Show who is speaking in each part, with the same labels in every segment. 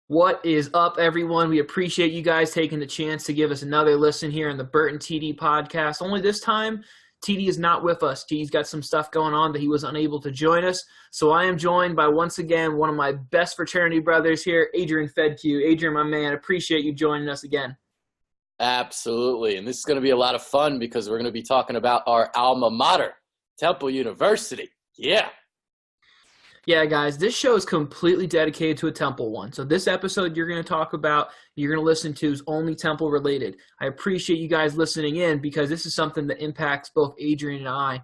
Speaker 1: What is up, everyone? We appreciate you guys taking the chance to give us another listen here in the Burton TD podcast. Only this time, TD is not with us. TD's got some stuff going on that he was unable to join us. So I am joined by, once again, one of my best fraternity brothers here, Adrian Fedque. Adrian, my man, appreciate you joining us again.
Speaker 2: Absolutely. And this is going to be a lot of fun because we're going to be talking about our alma mater, Temple University. Yeah.
Speaker 1: Yeah, guys, this show is completely dedicated to a Temple one. So this episode you're going to listen to is only Temple related. I appreciate you guys listening in because this is something that impacts both Adrian and I.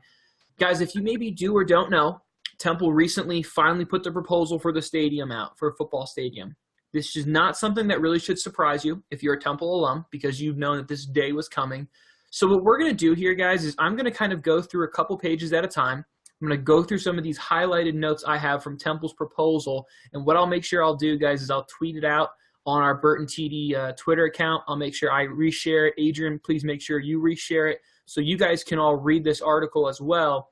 Speaker 1: Guys, if you maybe do or don't know, Temple recently finally put the proposal for the stadium out, for a football stadium. This is not something that really should surprise you if you're a Temple alum because you've known that this day was coming. So what we're going to do here, guys, is I'm going to kind of go through a couple pages at a time. I'm going to go through some of these highlighted notes I have from Temple's proposal, and what I'll make sure I'll do, guys, is I'll tweet it out on our Burton TD Twitter account. I'll make sure I reshare it. Adrian, please make sure you reshare it so you guys can all read this article as well.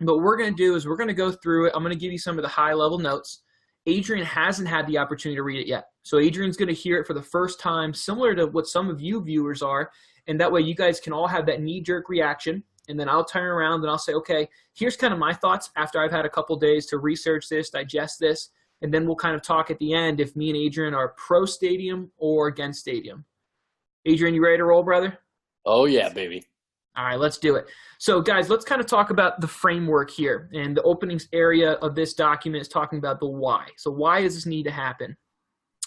Speaker 1: But what we're going to do is we're going to go through it. I'm going to give you some of the high-level notes. Adrian hasn't had the opportunity to read it yet, so Adrian's going to hear it for the first time, similar to what some of you viewers are, and that way you guys can all have that knee-jerk reaction. And then I'll turn around and I'll say, okay, here's kind of my thoughts after I've had a couple days to research this, digest this, and then we'll kind of talk at the end if me and Adrian are pro stadium or against stadium. Adrian, you ready to roll, brother?
Speaker 2: Oh, yeah, baby.
Speaker 1: All right, let's do it. So, guys, let's kind of talk about the framework here. And the openings area of this document is talking about the why. So why does this need to happen?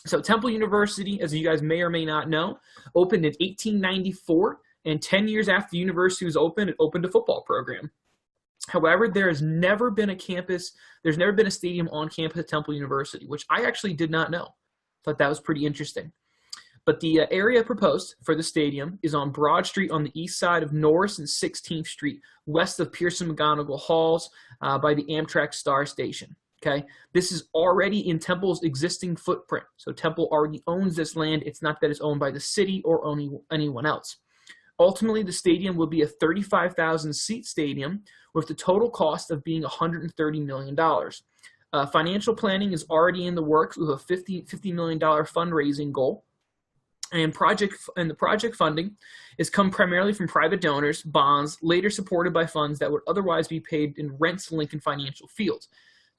Speaker 1: So Temple University, as you guys may or may not know, opened in 1894. And 10 years after the university was opened, it opened a football program. However, there's never been a stadium on campus at Temple University, which I actually did not know. Thought that was pretty interesting. But the area proposed for the stadium is on Broad Street on the east side of Norris and 16th Street, west of Pearson McGonigal Halls by the Amtrak Star Station. Okay, this is already in Temple's existing footprint. So Temple already owns this land. It's not that it's owned by the city or anyone else. Ultimately, the stadium will be a 35,000-seat stadium with the total cost of being $130 million. Financial planning is already in the works with a $50 million fundraising goal. And the project funding is come primarily from private donors, bonds, later supported by funds that would otherwise be paid in rents to Lincoln Financial Field.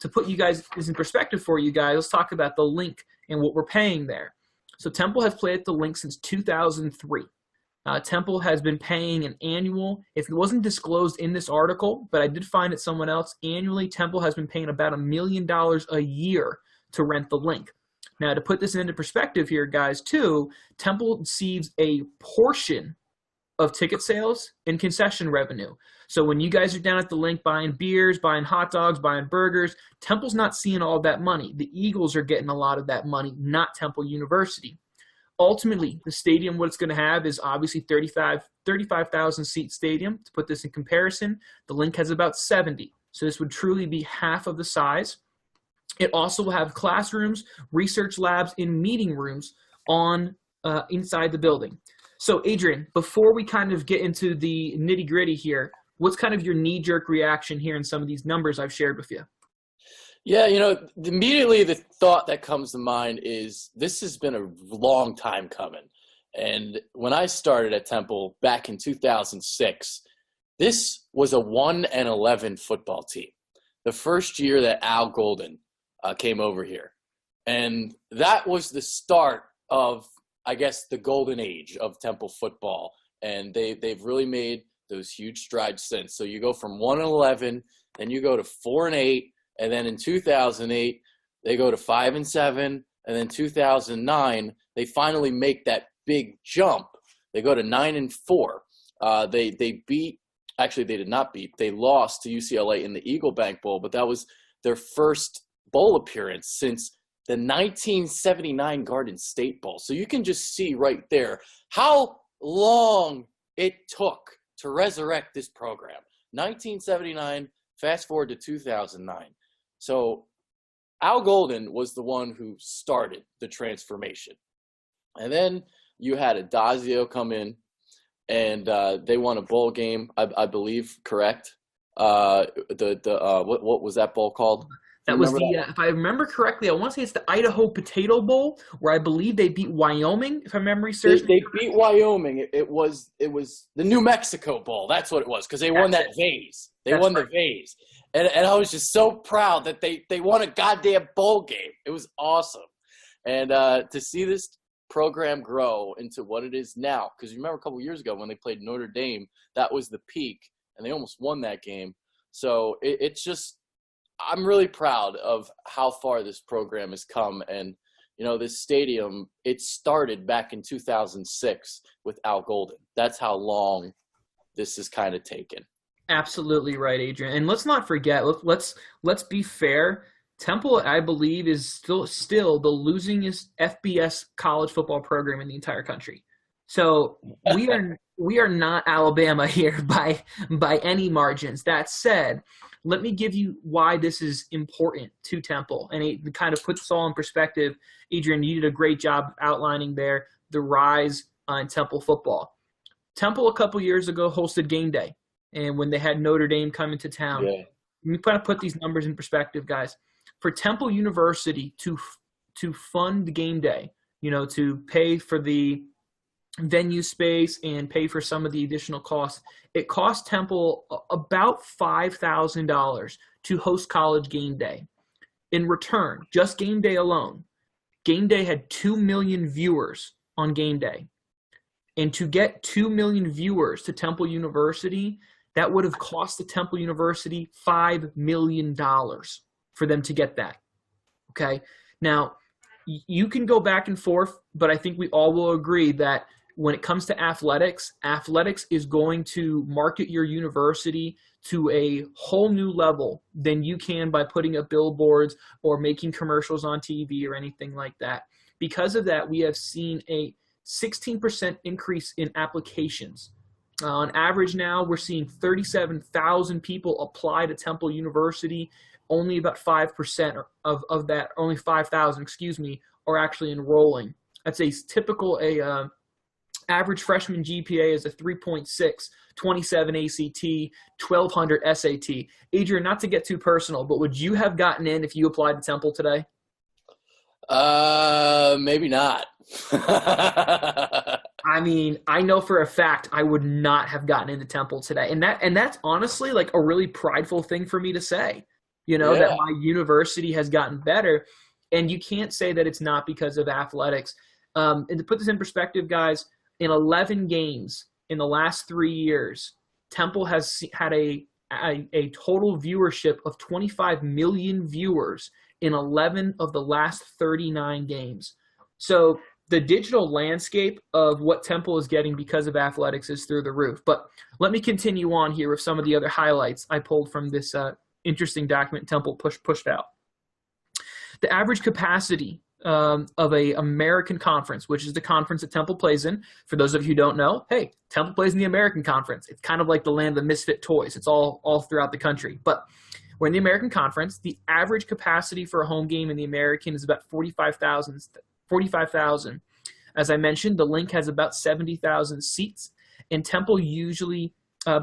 Speaker 1: To put you guys this in perspective for you guys, let's talk about the Link and what we're paying there. So Temple has played at the Link since 2003. Temple has been paying an annual, if it wasn't disclosed in this article, but I did find it someone else, annually Temple has been paying about $1 million a year to rent the Link. Now, to put this into perspective here, guys, too, Temple receives a portion of ticket sales and concession revenue. So when you guys are down at the Link buying beers, buying hot dogs, buying burgers, Temple's not seeing all that money. The Eagles are getting a lot of that money, not Temple University. Ultimately, the stadium, what it's going to have is obviously 35,000-seat stadium. To put this in comparison, the Link has about 70. So this would truly be half of the size. It also will have classrooms, research labs, and meeting rooms on inside the building. So, Adrian, before we kind of get into the nitty-gritty here, what's kind of your knee-jerk reaction here in some of these numbers I've shared with you?
Speaker 2: Yeah, immediately the thought that comes to mind is this has been a long time coming. And when I started at Temple back in 2006, this was a 1-11 football team. The first year that Al Golden came over here. And that was the start of, I guess, the golden age of Temple football. And they've really made those huge strides since. So you go from 1-11, then you go to 4-8. And then in 2008, they go to 5-7, and then 2009, they finally make that big jump. They go to 9-4. They beat. Actually, they did not beat. They lost to UCLA in the Eagle Bank Bowl, but that was their first bowl appearance since the 1979 Garden State Bowl. So you can just see right there how long it took to resurrect this program. 1979, fast forward to 2009. So Al Golden was the one who started the transformation. And then you had Adazio come in, and they won a bowl game, I believe, correct? What was that bowl called? Do
Speaker 1: That
Speaker 2: you
Speaker 1: was
Speaker 2: remember that?
Speaker 1: if I remember correctly, I want to say it's the Idaho Potato Bowl, where I believe they beat Wyoming, if my memory serves me.
Speaker 2: They beat Wyoming. It was the New Mexico Bowl. That's what it was, because they won
Speaker 1: That's
Speaker 2: that
Speaker 1: it.
Speaker 2: vase. They
Speaker 1: That's
Speaker 2: won
Speaker 1: right.
Speaker 2: the vase, and I was just so proud that they won a goddamn bowl game. It was awesome, and to see this program grow into what it is now. Because you remember a couple years ago when they played Notre Dame, that was the peak, and they almost won that game. So it's just, I'm really proud of how far this program has come. And, this stadium, it started back in 2006 with Al Golden. That's how long this has kind of taken.
Speaker 1: Absolutely right, Adrian. And let's not forget. Let's be fair. Temple, I believe, is still the losingest FBS college football program in the entire country. So we are not Alabama here by any margins. That said, let me give you why this is important to Temple, and it kind of puts this all in perspective. Adrian, you did a great job outlining there the rise in Temple football. Temple a couple years ago hosted game day, and when they had Notre Dame come into town,
Speaker 2: Yeah.
Speaker 1: let me kind of put these numbers in perspective, guys. For Temple University to fund game day, to pay for the venue space and pay for some of the additional costs, it cost Temple about $5,000 to host college game day. In return, just game day alone, game day had 2 million viewers on game day. And to get 2 million viewers to Temple University, that would have cost the Temple University $5 million for them to get that. Okay? Now, you can go back and forth, but I think we all will agree that when it comes to athletics is going to market your university to a whole new level than you can by putting up billboards or making commercials on TV or anything like that. Because of that, we have seen a 16% increase in applications. On average now, we're seeing 37,000 people apply to Temple University. Only about 5% of that, only 5,000, are actually enrolling. That's a typical average freshman GPA is a 3.6, 27 ACT, 1,200 SAT. Adrian, not to get too personal, but would you have gotten in if you applied to Temple today?
Speaker 2: Maybe not.
Speaker 1: I mean, I know for a fact I would not have gotten into Temple today. And that's honestly like a really prideful thing for me to say, that my university has gotten better. And you can't say that it's not because of athletics. And to put this in perspective, guys, in 11 games in the last 3 years, Temple has had a total viewership of 25 million viewers in 11 of the last 39 games. So the digital landscape of what Temple is getting because of athletics is through the roof. But let me continue on here with some of the other highlights I pulled from this interesting document Temple pushed out. The average capacity of a American conference, which is the conference that Temple plays in. For those of you who don't know, hey, Temple plays in the American Conference. It's kind of like the land of the misfit toys. It's all throughout the country. But we're in the American Conference. The average capacity for a home game in the American is about 45,000. As I mentioned, the Link has about 70,000 seats, and Temple usually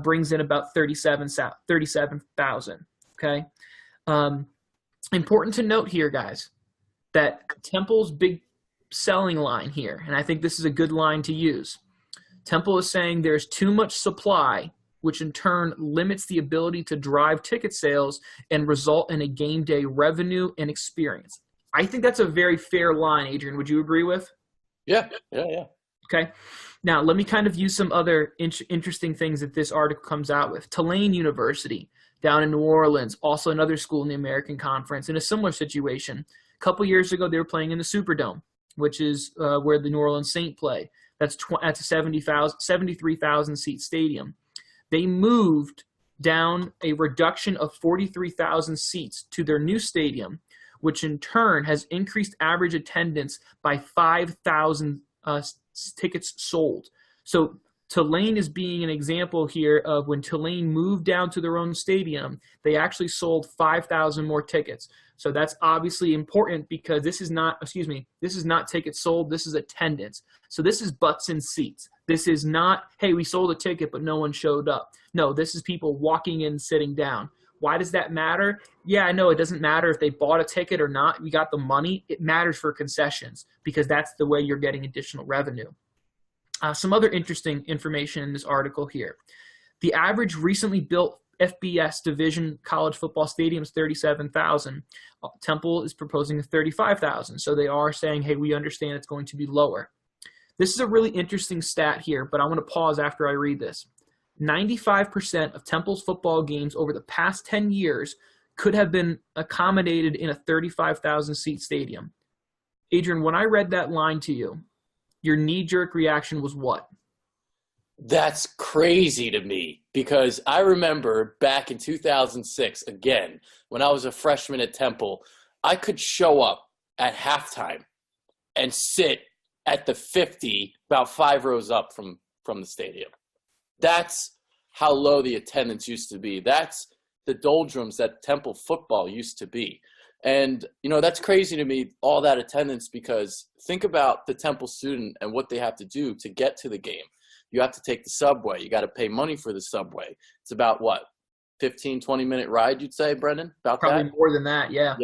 Speaker 1: brings in about 37,000. Okay. Important to note here, guys, that Temple's big selling line here, and I think this is a good line to use. Temple is saying there's too much supply, which in turn limits the ability to drive ticket sales and result in a game day revenue and experience. I think that's a very fair line, Adrian. Would you agree with?
Speaker 2: Yeah.
Speaker 1: Okay. Now, let me kind of use some other interesting things that this article comes out with. Tulane University down in New Orleans, also another school in the American Conference, in a similar situation. A couple years ago, they were playing in the Superdome, which is where the New Orleans Saints play. That's a 73,000 seat stadium. They moved down a reduction of 43,000 seats to their new stadium, which in turn has increased average attendance by 5,000 tickets sold. So Tulane is being an example here of when Tulane moved down to their own stadium, they actually sold 5,000 more tickets. So that's obviously important because this is not tickets sold, this is attendance. So this is butts in seats. This is not, hey, we sold a ticket but no one showed up. No, this is people walking in, sitting down. Why does that matter? Yeah, I know it doesn't matter if they bought a ticket or not. You got the money. It matters for concessions because that's the way you're getting additional revenue. Some other interesting information in this article here. The average recently built FBS Division college football stadium is 37,000. Temple is proposing 35,000. So they are saying, hey, we understand it's going to be lower. This is a really interesting stat here, but I want to pause after I read this. 95% of Temple's football games over the past 10 years could have been accommodated in a 35,000 seat stadium. Adrian, when I read that line to you, your knee-jerk reaction was what?
Speaker 2: That's crazy to me because I remember back in 2006, again, when I was a freshman at Temple, I could show up at halftime and sit at the 50, about 5 rows up from the stadium. That's how low the attendance used to be. That's the doldrums that Temple football used to be. And, that's crazy to me, all that attendance, because think about the Temple student and what they have to do to get to the game. You have to take the subway. You got to pay money for the subway. It's about, 15, 20-minute ride, you'd say, Brendan? About
Speaker 1: Probably
Speaker 2: that?
Speaker 1: more than that, yeah.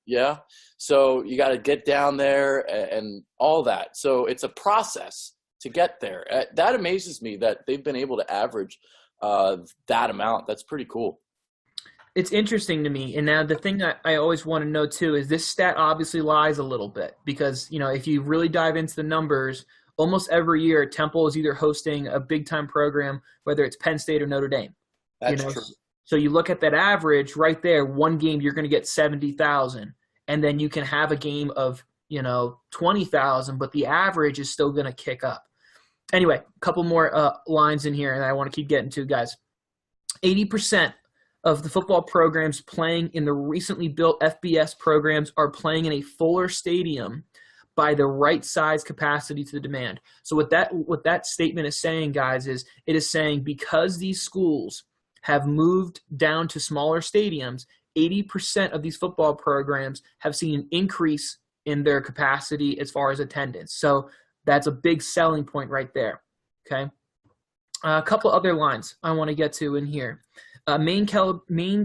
Speaker 2: Yeah. So you got to get down there and all that. So it's a process to get there. That amazes me that they've been able to average that amount. That's pretty cool.
Speaker 1: It's interesting to me. And now the thing that I always want to know, too, is this stat obviously lies a little bit because, if you really dive into the numbers, almost every year Temple is either hosting a big-time program, whether it's Penn State or Notre Dame.
Speaker 2: That's true.
Speaker 1: So you look at that average right there, one game you're going to get 70,000, and then you can have a game of, 20,000, but the average is still going to kick up. Anyway, a couple more lines in here, and I want to keep getting to, guys. 80% of the football programs playing in the recently built FBS programs are playing in a fuller stadium by the right size capacity to the demand. So what that statement is saying, guys, is it is saying because these schools have moved down to smaller stadiums, 80% of these football programs have seen an increase in their capacity as far as attendance. So that's a big selling point right there, okay? A couple other lines I want to get to in here. Main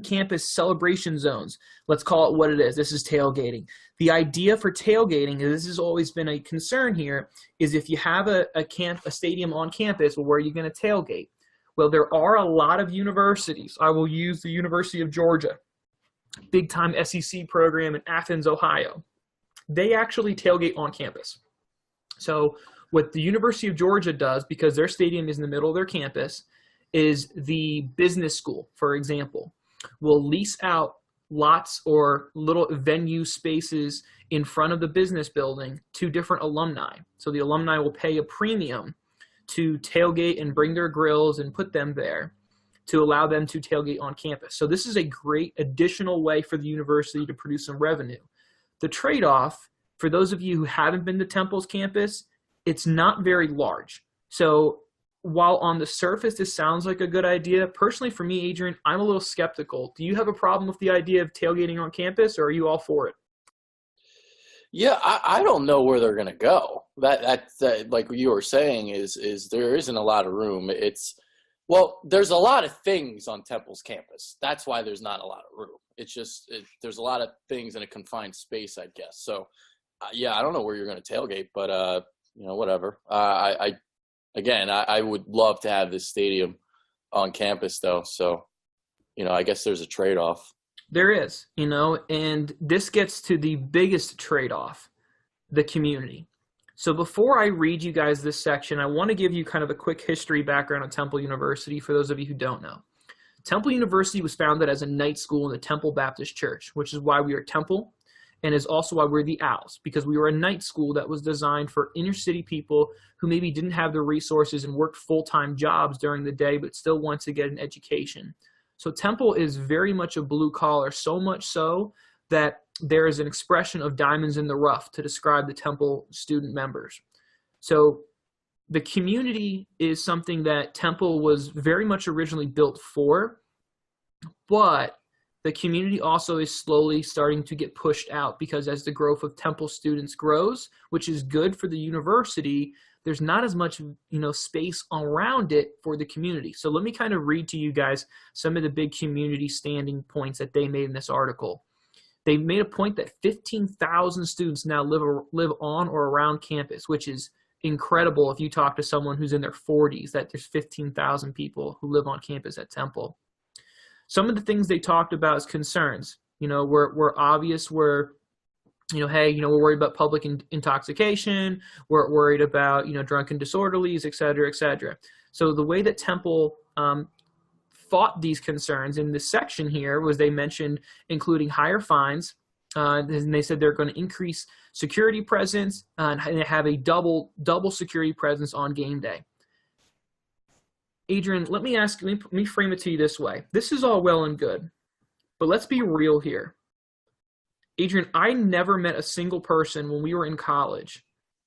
Speaker 1: campus celebration zones. Let's call it what it is. This is tailgating. The idea for tailgating, and this has always been a concern here, is if you have a stadium on campus, well, where are you going to tailgate? Well, there are a lot of universities. I will use the University of Georgia, big-time SEC program in Athens, Ohio. They actually tailgate on campus. So what the University of Georgia does, because their stadium is in the middle of their campus, is the business school, for example, will lease out lots or little venue spaces in front of the business building to different alumni. So the alumni will pay a premium to tailgate and bring their grills and put them there to allow them to tailgate on campus. So this is a great additional way for the university to produce some revenue. The trade-off, for those of you who haven't been to Temple's campus, it's not very large. So while on the surface this sounds like a good idea, personally for me, Adrian, I'm a little skeptical. Do you have a problem with the idea of tailgating on campus, or are you all for it?
Speaker 2: Yeah, I don't know where they're going to go. That like you were saying is there isn't a lot of room. There's a lot of things on Temple's campus. That's why there's not a lot of room. It's just there's a lot of things in a confined space, I guess. So, I don't know where you're going to tailgate, but whatever. I would love to have this stadium on campus, though. So, I guess there's a trade-off.
Speaker 1: There is, and this gets to the biggest trade-off, the community. So before I read you guys this section, I want to give you kind of a quick history background on Temple University for those of you who don't know. Temple University was founded as a night school in the Temple Baptist Church, which is why we are Temple, and is also why we're the Owls, because we were a night school that was designed for inner city people who maybe didn't have the resources and worked full-time jobs during the day but still want to get an education. So Temple is very much a blue collar, so much so that there is an expression of diamonds in the rough to describe the Temple student members. So the community is something that Temple was very much originally built for, but the community also is slowly starting to get pushed out because as the growth of Temple students grows, which is good for the university, there's not as much, space around it for the community. So let me kind of read to you guys some of the big community standing points that they made in this article. They made a point that 15,000 students now live on or around campus, which is incredible if you talk to someone who's in their 40s, that there's 15,000 people who live on campus at Temple. Some of the things they talked about as concerns, were obvious, were, hey, we're worried about public intoxication, we're worried about, drunken disorderlies, et cetera, et cetera. So the way that Temple fought these concerns in this section here was they mentioned including higher fines, and they said they're going to increase security presence and have a double security presence on game day. Adrian, let me frame it to you this way. This is all well and good, but let's be real here. Adrian, I never met a single person when we were in college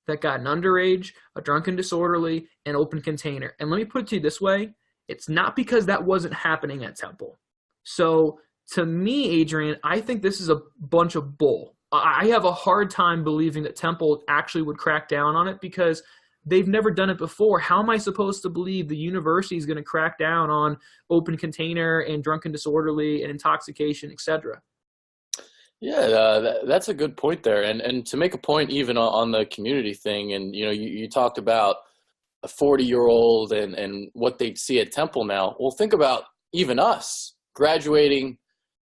Speaker 1: that got an underage, a drunken disorderly, an open container. And let me put it to you this way. It's not because that wasn't happening at Temple. So to me, Adrian, I think this is a bunch of bull. I have a hard time believing that Temple actually would crack down on it because they've never done it before. How am I supposed to believe the university is going to crack down on open container and drunken disorderly and intoxication, et cetera?
Speaker 2: Yeah, that's a good point there. And to make a point even on the community thing, and you talked about a 40-year-old and what they'd see at Temple now. Well, think about even us graduating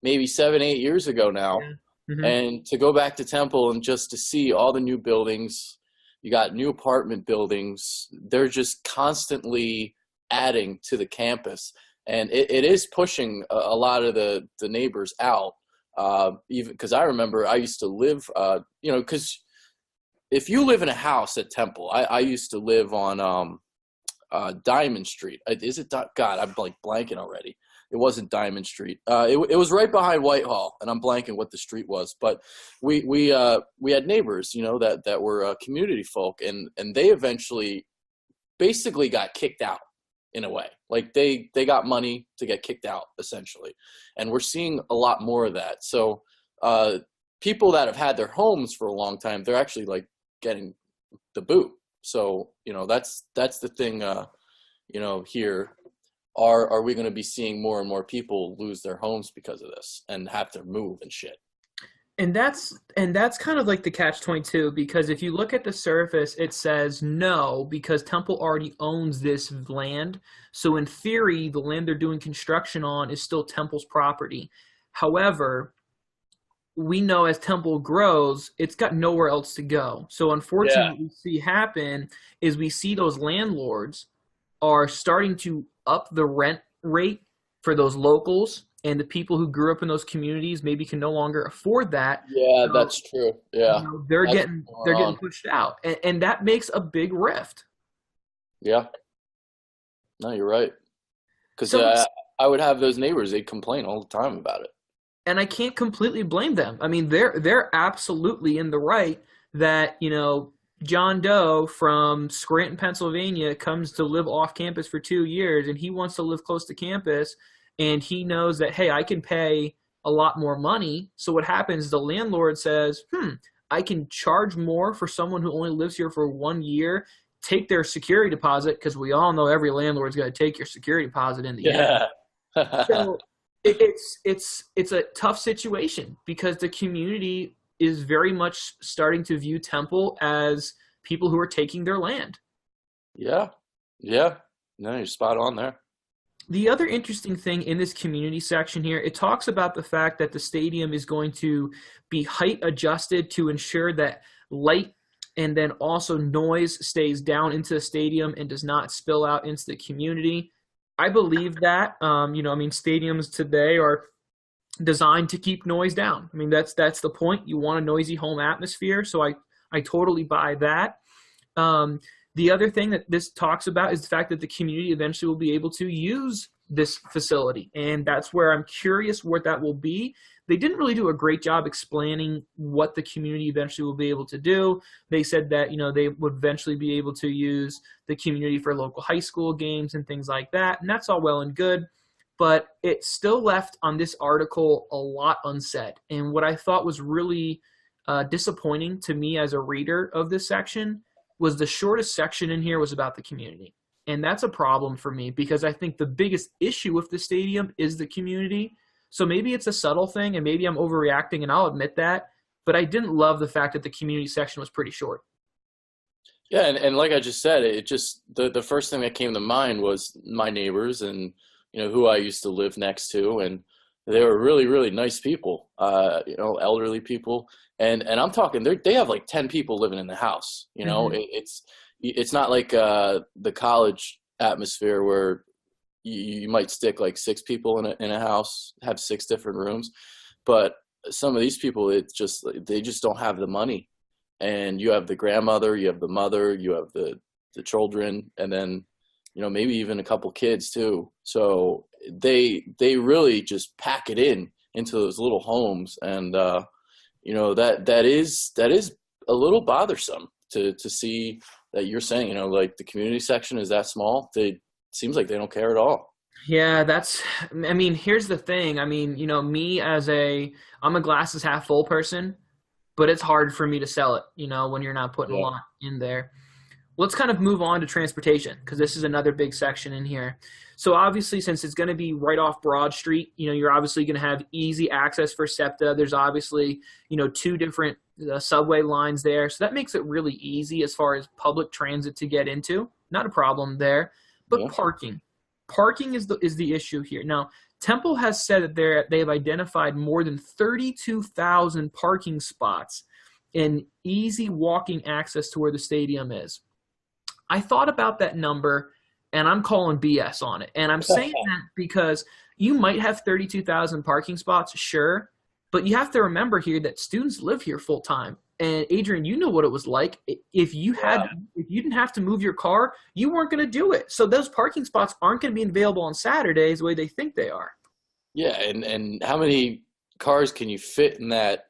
Speaker 2: maybe 7-8 years ago now, and to go back to Temple and just to see all the new buildings. You got new apartment buildings. They're just constantly adding to the campus, and it is pushing a lot of the neighbors out. Even because I remember I used to live, because if you live in a house at Temple, I used to live on Diamond Street. Is it? God, I'm like blanking already. It wasn't Diamond Street. It was right behind Whitehall, and I'm blanking what the street was. But we had neighbors, that were community folk, and they eventually basically got kicked out in a way. Like they got money to get kicked out essentially, and we're seeing a lot more of that. So people that have had their homes for a long time, they're actually like getting the boot. So that's the thing. Here. Are we going to be seeing more and more people lose their homes because of this and have to move and shit?
Speaker 1: And that's kind of like the catch-22, because if you look at the surface, it says no, because Temple already owns this land. So in theory, the land they're doing construction on is still Temple's property. However, we know as Temple grows, it's got nowhere else to go. So unfortunately, what we see happen is we see those landlords are starting to up the rent rate for those locals, and the people who grew up in those communities maybe can no longer afford that.
Speaker 2: Yeah, that's true. Yeah,
Speaker 1: they're getting pushed out, and that makes a big rift.
Speaker 2: Yeah, no, you're right. Because I would have those neighbors; they'd complain all the time about it.
Speaker 1: And I can't completely blame them. I mean, they're absolutely in the right that John Doe from Scranton, Pennsylvania, comes to live off campus for 2 years, and he wants to live close to campus, and he knows that, hey, I can pay a lot more money. So what happens, the landlord says, I can charge more for someone who only lives here for 1 year, take their security deposit, because we all know every landlord's got to take your security deposit in the end. So it's a tough situation because the community is very much starting to view Temple as people who are taking their land. Yeah.
Speaker 2: No, you're spot on there.
Speaker 1: The other interesting thing in this community section here, it talks about the fact that the stadium is going to be height adjusted to ensure that light and then also noise stays down into the stadium and does not spill out into the community. I believe that. Stadiums today are designed to keep noise down. I mean, that's the point. You want a noisy home atmosphere, so I totally buy that. The other thing that this talks about is the fact that the community eventually will be able to use this facility, and that's where I'm curious what that will be. They didn't really do a great job explaining what the community eventually will be able to do. They said that, they would eventually be able to use the community for local high school games and things like that, and that's all well and good. But it still left on this article a lot unsaid. And what I thought was really disappointing to me as a reader of this section was the shortest section in here was about the community. And that's a problem for me because I think the biggest issue with the stadium is the community. So maybe it's a subtle thing and maybe I'm overreacting and I'll admit that, but I didn't love the fact that the community section was pretty short.
Speaker 2: Yeah, and like I just said, it just the first thing that came to mind was my neighbors and who I used to live next to, and they were really, really nice people, elderly people, and I'm talking they have like 10 people living in the house. It's not like the college atmosphere where you might stick like 6 people in a house, have 6 different rooms, but some of these people, they just don't have the money. And you have the grandmother, you have the mother, you have the children, and then maybe even a couple kids too. So they really just pack it into those little homes, and that is a little bothersome to see that you're saying like the community section is that small. Seems like they don't care at all.
Speaker 1: Yeah, here's the thing. I'm a glasses half full person, but it's hard for me to sell it, when you're not putting a lot in there. Let's kind of move on to transportation because this is another big section in here. So obviously, since it's going to be right off Broad Street, you're obviously going to have easy access for SEPTA. There's obviously, 2 different subway lines there. So that makes it really easy as far as public transit to get into. Not a problem there. But parking. Parking is the issue here. Now, Temple has said that they have identified more than 32,000 parking spots and easy walking access to where the stadium is. I thought about that number, and I'm calling BS on it. And I'm saying that because you might have 32,000 parking spots, sure, but you have to remember here that students live here full time. And Adrian, you know what it was like. If you didn't have to move your car, you weren't going to do it. So those parking spots aren't going to be available on Saturdays the way they think they are. Yeah,
Speaker 2: and how many cars can you fit in that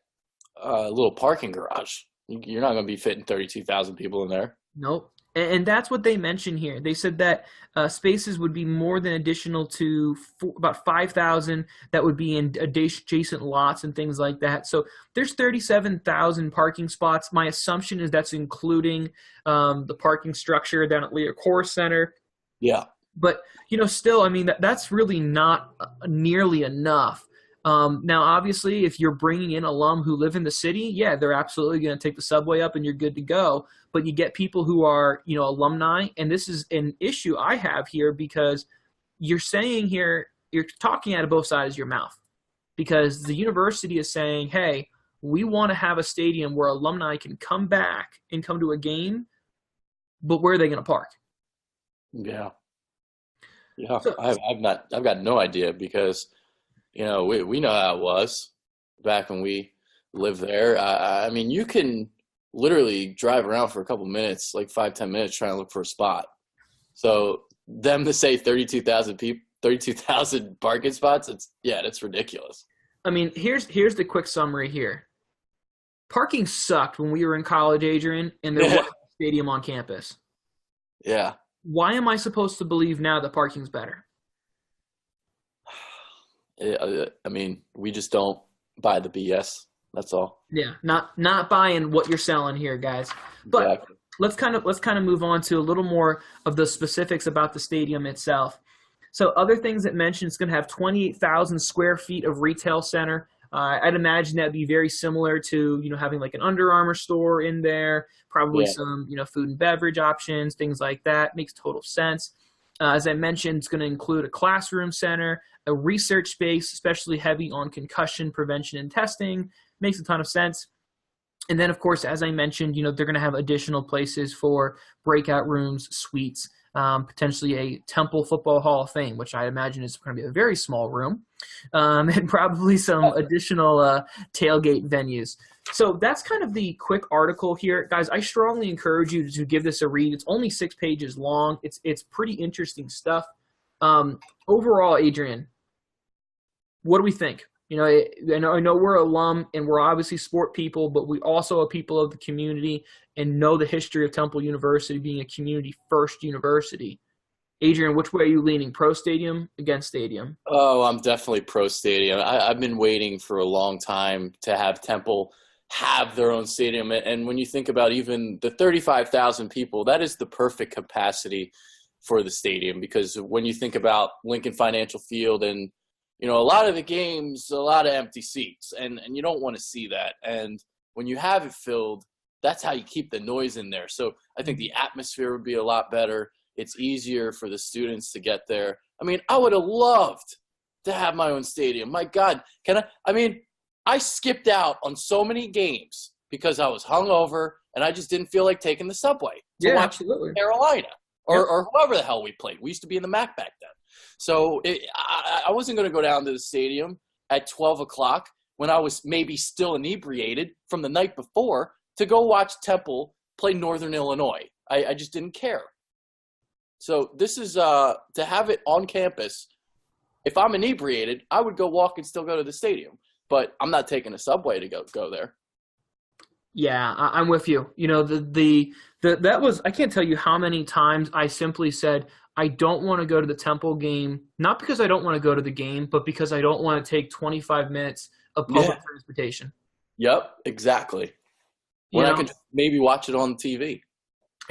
Speaker 2: little parking garage? You're not going to be fitting 32,000 people in there.
Speaker 1: Nope. And that's what they mentioned here. They said that spaces would be more than additional to about 5,000 that would be in adjacent lots and things like that. So there's 37,000 parking spots. My assumption is that's including the parking structure down at Lear Core Center.
Speaker 2: Yeah.
Speaker 1: But, still, that's really not nearly enough. Now, obviously, if you're bringing in alum who live in the city, yeah, they're absolutely going to take the subway up and you're good to go. But you get people who are, alumni, and this is an issue I have here because you're saying here, you're talking out of both sides of your mouth because the university is saying, hey, we want to have a stadium where alumni can come back and come to a game, but where are they going to park?
Speaker 2: Yeah. Yeah, so, I've got no idea because we know how it was back when we lived there. You can literally drive around for a couple minutes, like 5-10 minutes, trying to look for a spot. So them to say 32,000 people, 32,000 parking spots, that's ridiculous.
Speaker 1: Here's the quick summary here. Parking sucked when we were in college, Adrian, and there was a stadium on campus.
Speaker 2: Yeah.
Speaker 1: Why am I supposed to believe now that parking's better?
Speaker 2: We just don't buy the BS. That's all.
Speaker 1: Yeah, not buying what you're selling here, guys. But exactly. let's kind of move on to a little more of the specifics about the stadium itself. So other things that mentioned, it's going to have 28,000 square feet of retail center. I'd imagine that'd be very similar to having like an Under Armour store in there, probably some food and beverage options, things like that. Makes total sense. As I mentioned, it's going to include a classroom center, a research space, especially heavy on concussion prevention and testing. Makes a ton of sense. And then, of course, as I mentioned, they're going to have additional places for breakout rooms, suites, potentially a Temple Football Hall of Fame, which I imagine is going to be a very small room, and probably some additional tailgate venues. So that's kind of the quick article here. Guys, I strongly encourage you to give this a read. It's only 6 pages long. It's pretty interesting stuff. Overall, Adrian, what do we think? I know we're alum and we're obviously sport people, but we also are people of the community and know the history of Temple University being a community-first university. Adrian, which way are you leaning, pro stadium, against stadium?
Speaker 2: Oh, I'm definitely pro stadium. I've been waiting for a long time to have Temple have their own stadium. And when you think about even the 35,000 people, that is the perfect capacity for the stadium, because when you think about Lincoln Financial Field and, you know, a lot of the games, a lot of empty seats, and you don't want to see that. And when you have it filled, that's how you keep the noise in there. So I think the atmosphere would be a lot better. It's easier for the students to get there. I mean, I would have loved to have my own stadium. My God, I skipped out on so many games because I was hungover and I just didn't feel like taking the subway to watch
Speaker 1: absolutely.
Speaker 2: Carolina or whoever the hell we played. We used to be in the MAC back then. So I wasn't going to go down to the stadium at 12 o'clock when I was maybe still inebriated from the night before to go watch Temple play Northern Illinois. I just didn't care. So this is to have it on campus. If I'm inebriated, I would go walk and still go to the stadium. But I'm not taking a subway to go there.
Speaker 1: Yeah, I'm with you. You know, that was, I can't tell you how many times I simply said, I don't want to go to the Temple game, not because I don't want to go to the game, but because I don't want to take 25 minutes of public transportation.
Speaker 2: Yep, exactly. When I could just maybe watch it on TV.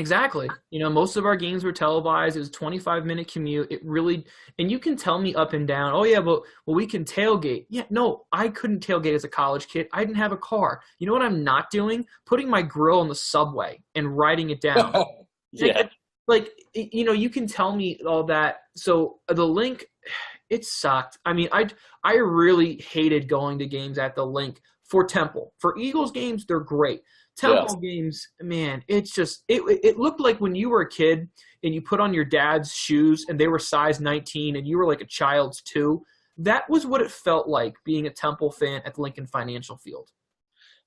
Speaker 1: Exactly. You know, most of our games were televised. It was a 25-minute commute. It really, and you can tell me up and down, oh yeah, but we can tailgate. Yeah, no, I couldn't tailgate as a college kid. I didn't have a car. You know what I'm not doing? Putting my grill on the subway and writing it down.
Speaker 2: Yeah.
Speaker 1: Like, you know, you can tell me all that. So the Link, it sucked. I mean, I really hated going to games at the Link for Temple. For Eagles games, they're great. Temple games, man, it's just it looked like when you were a kid and you put on your dad's shoes and they were size 19 and you were like a child's 2. That was what it felt like being a Temple fan at Lincoln Financial Field.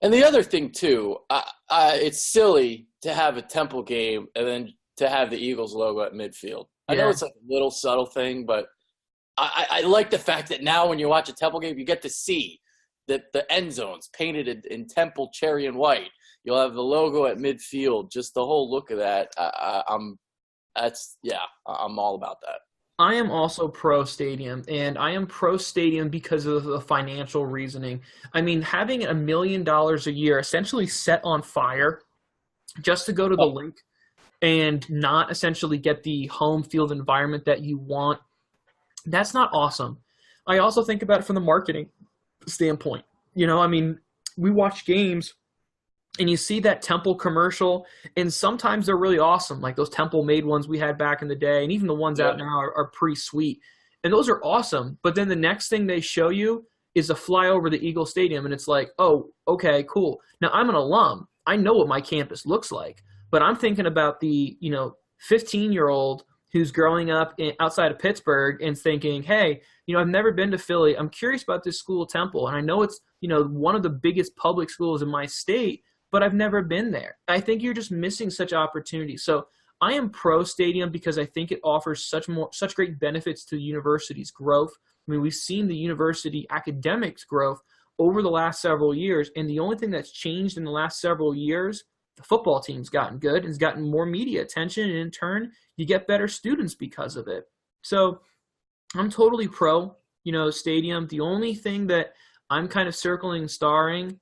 Speaker 2: And the other thing too, it's silly to have a Temple game and then to have the Eagles logo at midfield. I know it's like a little subtle thing, but I like the fact that now when you watch a Temple game, you get to see the end zones painted in Temple cherry and white. You'll have the logo at midfield. Just the whole look of that. I'm all about that.
Speaker 1: I am also pro stadium, and I am pro stadium because of the financial reasoning. I mean, having $1 million a year essentially set on fire just to go to the Link and not essentially get the home field environment that you want, that's not awesome. I also think about it from the marketing standpoint. You know, I mean, we watch games and you see that Temple commercial, and sometimes they're really awesome, like those Temple-made ones we had back in the day, and even the ones out now are pretty sweet. And those are awesome, but then the next thing they show you is a flyover the Eagle Stadium, and it's like, oh, okay, cool. Now, I'm an alum. I know what my campus looks like, but I'm thinking about the 15-year-old who's growing up outside of Pittsburgh and thinking, hey, I've never been to Philly. I'm curious about this school, Temple, and I know it's one of the biggest public schools in my state, but I've never been there. I think you're just missing such opportunities. So I am pro stadium because I think it offers such great benefits to the university's growth. I mean, we've seen the university academics growth over the last several years, and the only thing that's changed in the last several years, the football team's gotten good, it's gotten more media attention, and in turn, you get better students because of it. So I'm totally pro, stadium. The only thing that I'm kind of circling and starring,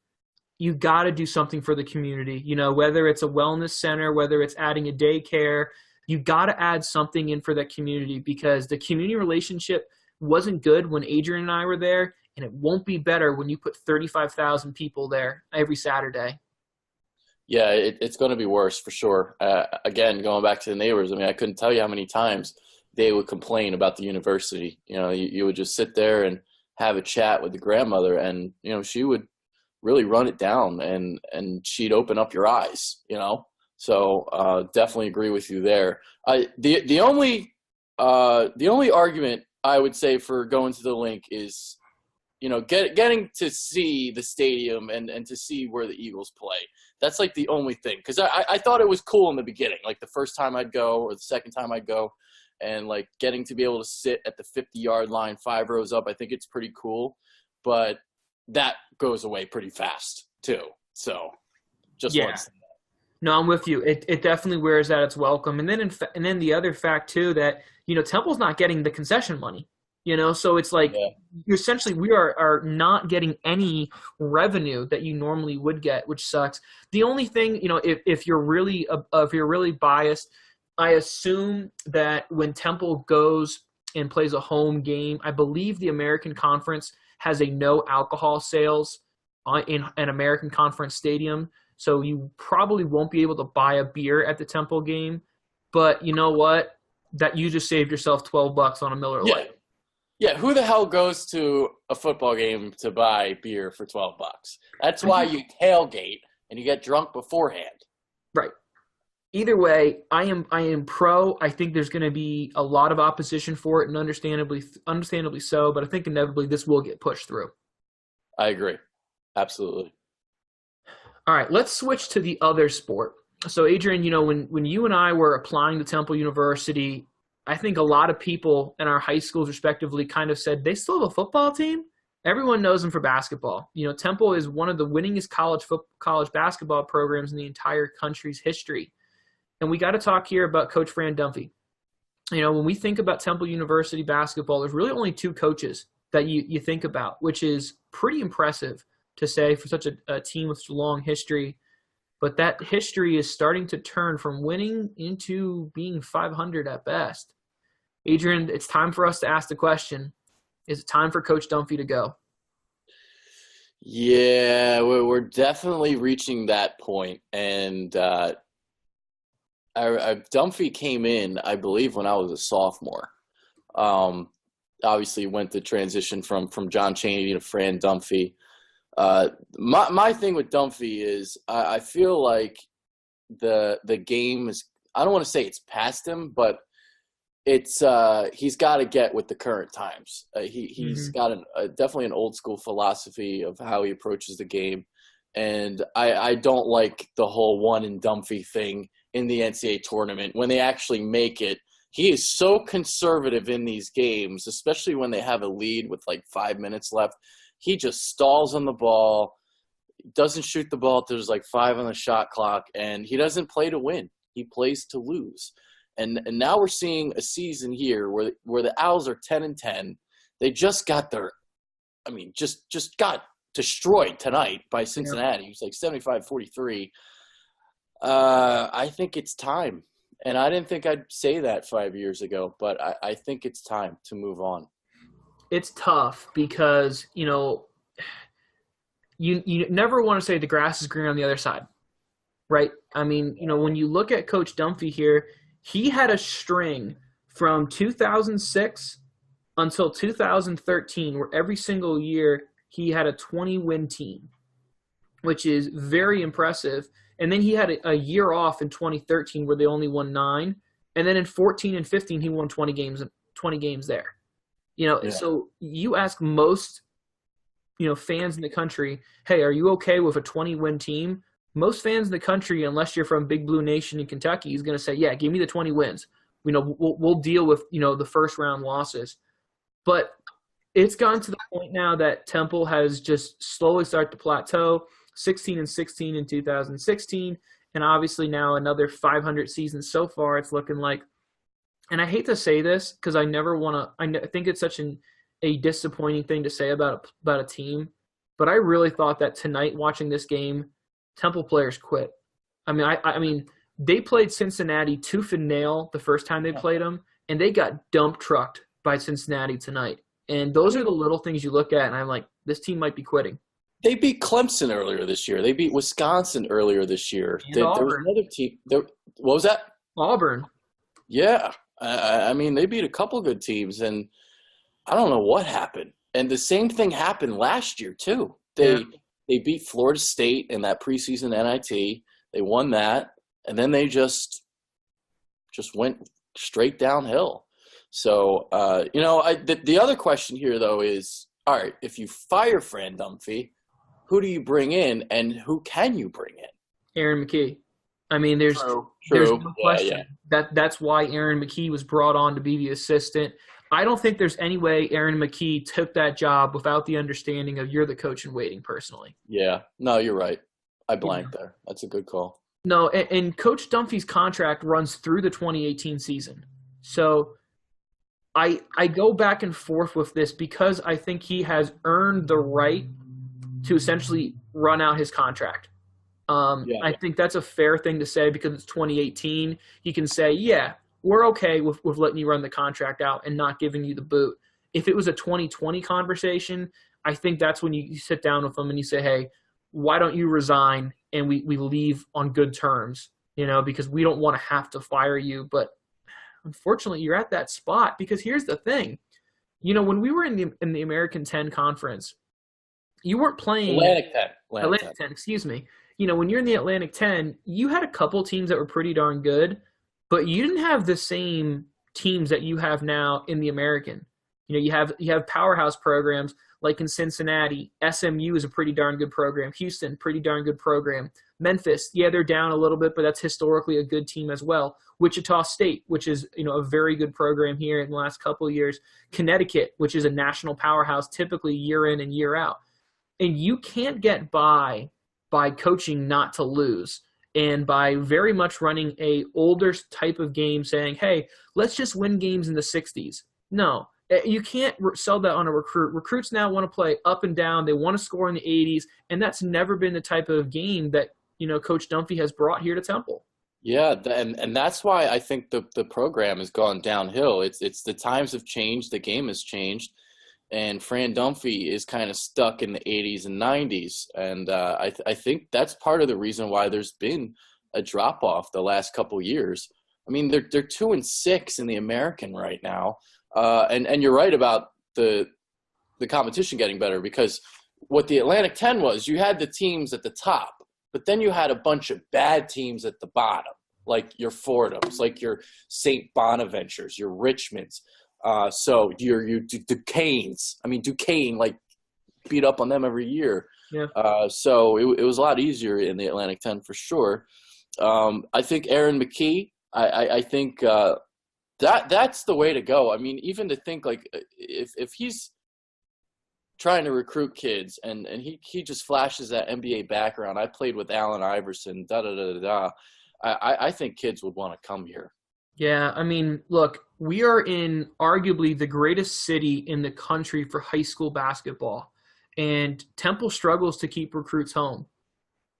Speaker 1: you got to do something for the community, whether it's a wellness center, whether it's adding a daycare, you got to add something in for that community, because the community relationship wasn't good when Adrian and I were there, and it won't be better when you put 35,000 people there every Saturday.
Speaker 2: Yeah, it's going to be worse for sure. Again, going back to the neighbors, I mean, I couldn't tell you how many times they would complain about the university. You would just sit there and have a chat with the grandmother, and, she would really run it down, and she'd open up your eyes, So definitely agree with you there. The only argument I would say for going to the Link is, getting to see the stadium and to see where the Eagles play. That's like the only thing, because I thought it was cool in the beginning, like the first time I'd go or the second time I'd go, and like getting to be able to sit at the 50-yard line 5 rows up. I think it's pretty cool, but that goes away pretty fast too. So just want to say that.
Speaker 1: No, I'm with you. It definitely wears out its welcome. And then and then the other fact too, that Temple's not getting the concession money. So it's like
Speaker 2: Yeah.
Speaker 1: essentially we are not getting any revenue that you normally would get, which sucks. The only thing, if you're really biased, I assume that when Temple goes and plays a home game, I believe the American Conference has a no alcohol sales in an American Conference stadium. So you probably won't be able to buy a beer at the Temple game. But you know what? That you just saved yourself $12 on a Miller
Speaker 2: Yeah.
Speaker 1: Lite.
Speaker 2: Yeah, who the hell goes to a football game to buy beer for $12? That's why you tailgate and you get drunk beforehand.
Speaker 1: Right. Either way, I am pro. I think there's going to be a lot of opposition for it, and understandably so. But I think inevitably this will get pushed through.
Speaker 2: I agree. Absolutely.
Speaker 1: All right, let's switch to the other sport. So, Adrian, when you and I were applying to Temple University, I think a lot of people in our high schools, respectively, kind of said they still have a football team. Everyone knows them for basketball. Temple is one of the winningest college basketball programs in the entire country's history. And we got to talk here about Coach Fran Dunphy. When we think about Temple University basketball, there's really only two coaches that you think about, which is pretty impressive to say for such a team with such a long history. But that history is starting to turn from winning into being 500 at best. Adrian, it's time for us to ask the question, is it time for Coach Dunphy to go?
Speaker 2: Yeah, we're definitely reaching that point. And Dunphy came in, I believe, when I was a sophomore. Obviously, went the transition from John Chaney to Fran Dunphy. My thing with Dunphy is I feel like the game is, I don't want to say it's past him, but it's he's got to get with the current times. He's got definitely an old school philosophy of how he approaches the game, and I don't like the whole one and Dunphy thing in the NCAA tournament when they actually make it. He is so conservative in these games, especially when they have a lead with like 5 minutes left. He just stalls on the ball, doesn't shoot the ball till there's like 5 on the shot clock, and he doesn't play to win. He plays to lose. And now we're seeing a season here where the Owls are 10-10. They just got just got destroyed tonight by Cincinnati. It was like 75-43. I think it's time. And I didn't think I'd say that 5 years ago, but I think it's time to move on.
Speaker 1: It's tough because, you never want to say the grass is greener on the other side, right? I mean, when you look at Coach Dunphy here, he had a string from 2006 until 2013 where every single year he had a 20-win team, which is very impressive. And then he had a year off in 2013 where they only won 9. And then in 14 and 15, he won 20 games there. So you ask most, fans in the country, hey, are you okay with a 20-win team? Most fans in the country, unless you're from Big Blue Nation in Kentucky, is going to say, yeah, give me the 20 wins. We'll deal with, the first round losses. But it's gotten to the point now that Temple has just slowly started to plateau. 16-16 in 2016, and obviously now another 500 seasons so far. It's looking like, and I hate to say this because I never want to. I think it's such a disappointing thing to say about a team, but I really thought that tonight watching this game, Temple players quit. I mean, they played Cincinnati tooth and nail the first time they played them, and they got dump trucked by Cincinnati tonight. And those are the little things you look at, and I'm like, this team might be quitting.
Speaker 2: They beat Clemson earlier this year. They beat Wisconsin earlier this year. There was another team. What was that?
Speaker 1: Auburn.
Speaker 2: Yeah. I mean, they beat a couple good teams, and I don't know what happened. And the same thing happened last year, too. They beat Florida State in that preseason NIT. They won that, and then they just went straight downhill. So, the other question here, though, is, all right, if you fire Fran Dunphy, who do you bring in, and who can you bring in?
Speaker 1: Aaron McKie. I mean, there's no question that's why Aaron McKie was brought on to be the assistant. I don't think there's any way Aaron McKie took that job without the understanding of you're the coach in waiting personally.
Speaker 2: Yeah. No, you're right. I blanked there. That's a good call.
Speaker 1: No, and Coach Dunphy's contract runs through the 2018 season. So I go back and forth with this because I think he has earned the right to essentially run out his contract. I think that's a fair thing to say because it's 2018. He can say, yeah, we're okay with letting you run the contract out and not giving you the boot. If it was a 2020 conversation, I think that's when you sit down with him and you say, hey, why don't you resign and we leave on good terms, because we don't want to have to fire you. But unfortunately, you're at that spot because here's the thing. When we were in the American 10 conference, you weren't playing Atlantic 10, excuse me. When you're in the Atlantic 10, you had a couple teams that were pretty darn good, but you didn't have the same teams that you have now in the American. You have powerhouse programs like in Cincinnati. SMU is a pretty darn good program. Houston, pretty darn good program. Memphis, yeah, they're down a little bit, but that's historically a good team as well. Wichita State, which is a very good program here in the last couple of years. Connecticut, which is a national powerhouse, typically year in and year out. And you can't get by coaching not to lose and by very much running a older type of game saying, hey, let's just win games in the 60s. No, you can't sell that on a recruit. Recruits now want to play up and down. They want to score in the 80s, and that's never been the type of game that Coach Dunphy has brought here to Temple.
Speaker 2: Yeah, and that's why I think the program has gone downhill. It's the times have changed, the game has changed. And Fran Dunphy is kind of stuck in the 80s and 90s. And I think that's part of the reason why there's been a drop-off the last couple years. I mean, they're 2-6 in the American right now. And you're right about the competition getting better because what the Atlantic 10 was, you had the teams at the top, but then you had a bunch of bad teams at the bottom, like your Fordhams, like your St. Bonaventures, your Richmonds. So your Duquesnes. I mean, Duquesne beat up on them every year.
Speaker 1: Yeah.
Speaker 2: So it was a lot easier in the Atlantic 10 for sure. I think Aaron McKee. I think that's the way to go. I mean, even to think if he's trying to recruit kids and he just flashes that NBA background. I played with Allen Iverson. I think kids would want to come here.
Speaker 1: Yeah, I mean, look, we are in arguably the greatest city in the country for high school basketball, and Temple struggles to keep recruits home.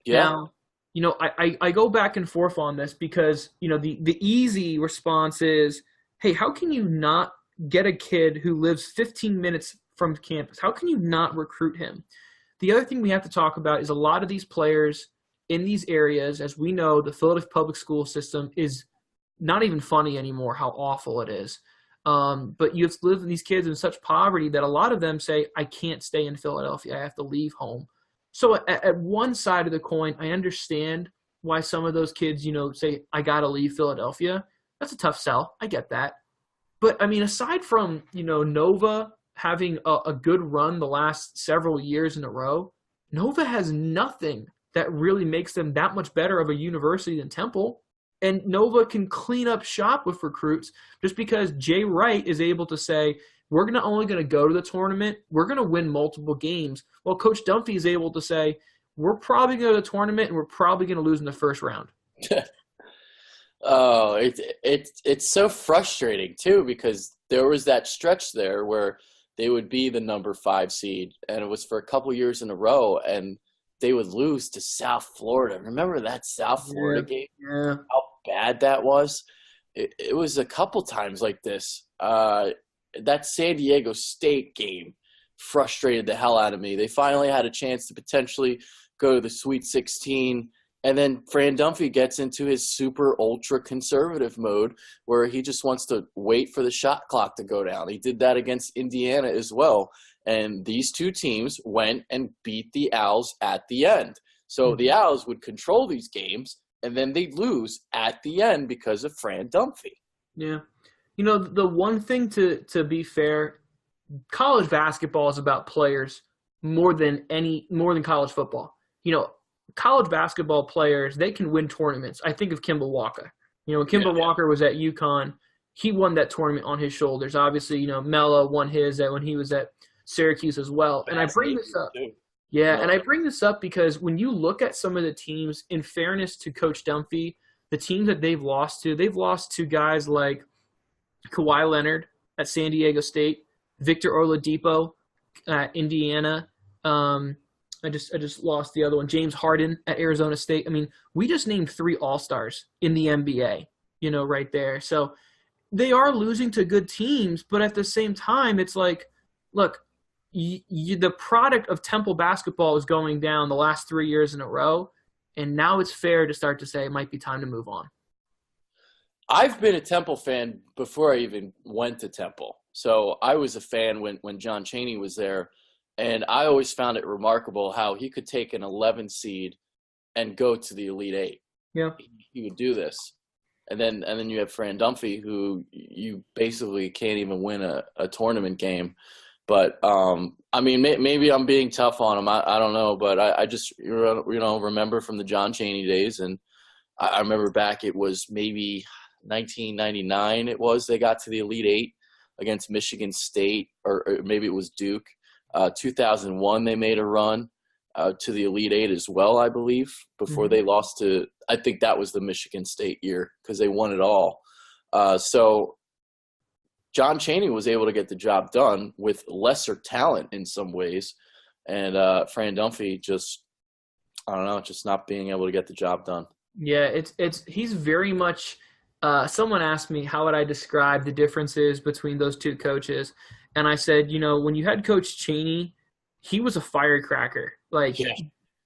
Speaker 2: Yeah.
Speaker 1: Now, I go back and forth on this because, the easy response is, hey, how can you not get a kid who lives 15 minutes from campus? How can you not recruit him? The other thing we have to talk about is a lot of these players in these areas, as we know, the Philadelphia public school system is not even funny anymore how awful it is. But you have to live with these kids in such poverty that a lot of them say, I can't stay in Philadelphia. I have to leave home. So at one side of the coin, I understand why some of those kids, say, I got to leave Philadelphia. That's a tough sell. I get that. But, I mean, aside from, Nova having a good run the last several years in a row, Nova has nothing that really makes them that much better of a university than Temple. And Nova can clean up shop with recruits just because Jay Wright is able to say, we're only going to go to the tournament. We're going to win multiple games. Well, Coach Dunphy is able to say, we're probably going to go to the tournament and we're probably going to lose in the first round.
Speaker 2: Oh, it's so frustrating too because there was that stretch there where they would be the number 5 seed and it was for a couple years in a row and they would lose to South Florida. Remember that South Florida game?
Speaker 1: Yeah.
Speaker 2: How bad that was? It was a couple times like this. That San Diego State game frustrated the hell out of me. They finally had a chance to potentially go to the Sweet 16, and then Fran Dunphy gets into his super ultra conservative mode where he just wants to wait for the shot clock to go down. He did that against Indiana as well. And these two teams went and beat the Owls at the end. So the Owls would control these games, and then they'd lose at the end because of Fran Dunphy.
Speaker 1: Yeah. The one thing to be fair, college basketball is about players more than college football. College basketball players, they can win tournaments. I think of Kimball Walker. When Kimball Walker was at UConn, he won that tournament on his shoulders. Obviously, Melo won his when he was at Syracuse as well. And I bring this up. Yeah, and I bring this up because when you look at some of the teams, in fairness to Coach Dunphy, the teams that they've lost to guys like Kawhi Leonard at San Diego State, Victor Oladipo at Indiana. I just lost the other one. James Harden at Arizona State. I mean, we just named 3 All-Stars in the NBA, right there. So they are losing to good teams, but at the same time, it's like, look, the product of Temple basketball is going down the last 3 years in a row, and now it's fair to start to say it might be time to move on.
Speaker 2: I've been a Temple fan before I even went to Temple. So I was a fan when John Chaney was there, and I always found it remarkable how he could take an 11 seed and go to the Elite Eight.
Speaker 1: Yeah.
Speaker 2: He would do this. And then you have Fran Dunphy, who you basically can't even win a tournament game. But, I mean, maybe I'm being tough on him. I don't know. But I just, remember from the John Chaney days. And I remember back it was maybe 1999 they got to the Elite Eight against Michigan State, or maybe it was Duke. 2001 they made a run to the Elite Eight as well, I believe, before they lost to – I think that was the Michigan State year because they won it all. So John Chaney was able to get the job done with lesser talent in some ways, and Fran Dunphy just not being able to get the job done.
Speaker 1: Yeah, he's very much someone asked me how would I describe the differences between those two coaches, and I said, when you had Coach Chaney, he was a firecracker. Like,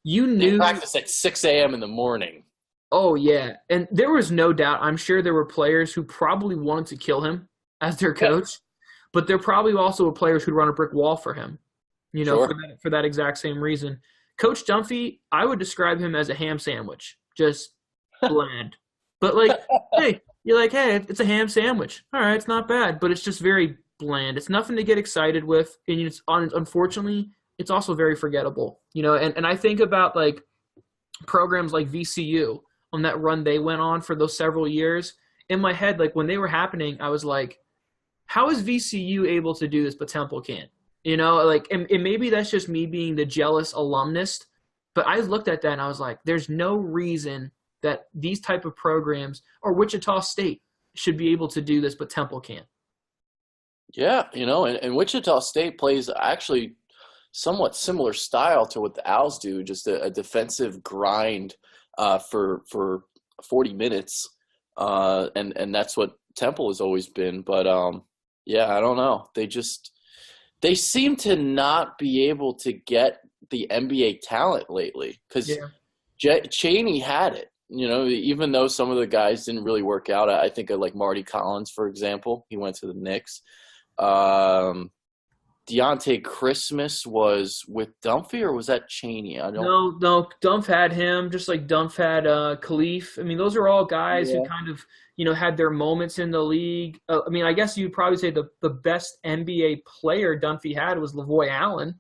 Speaker 1: you knew.
Speaker 2: They practiced at 6 a.m. in the morning.
Speaker 1: Oh, yeah. And there was no doubt. I'm sure there were players who probably wanted to kill him as their coach, but there probably also were players who'd run a brick wall for him, for that exact same reason. Coach Dunphy, I would describe him as a ham sandwich, just bland. But, hey, you're like, hey, it's a ham sandwich. All right, it's not bad, but it's just very bland. It's nothing to get excited with, and unfortunately, it's also very forgettable. And I think about, programs like VCU on that run they went on for those several years. In my head, when they were happening, I was like, how is VCU able to do this but Temple can't? And maybe that's just me being the jealous alumnist, but I looked at that and I was like, there's no reason that these type of programs or Wichita State should be able to do this but Temple can't.
Speaker 2: Yeah, and Wichita State plays actually somewhat similar style to what the Owls do, just a defensive grind for 40 minutes. And that's what Temple has always been. But, I don't know. They seem to not be able to get the NBA talent lately because Chaney had it. Even though some of the guys didn't really work out. I think of Marty Collins, for example. He went to the Knicks. Deontay Christmas was with Dunphy, or was that Chaney?
Speaker 1: No, Dumph had him, just like Dumph had Khalif. I mean, those are all guys who kind of, had their moments in the league. I guess you'd probably say the best NBA player Dunphy had was LaVoy Allen.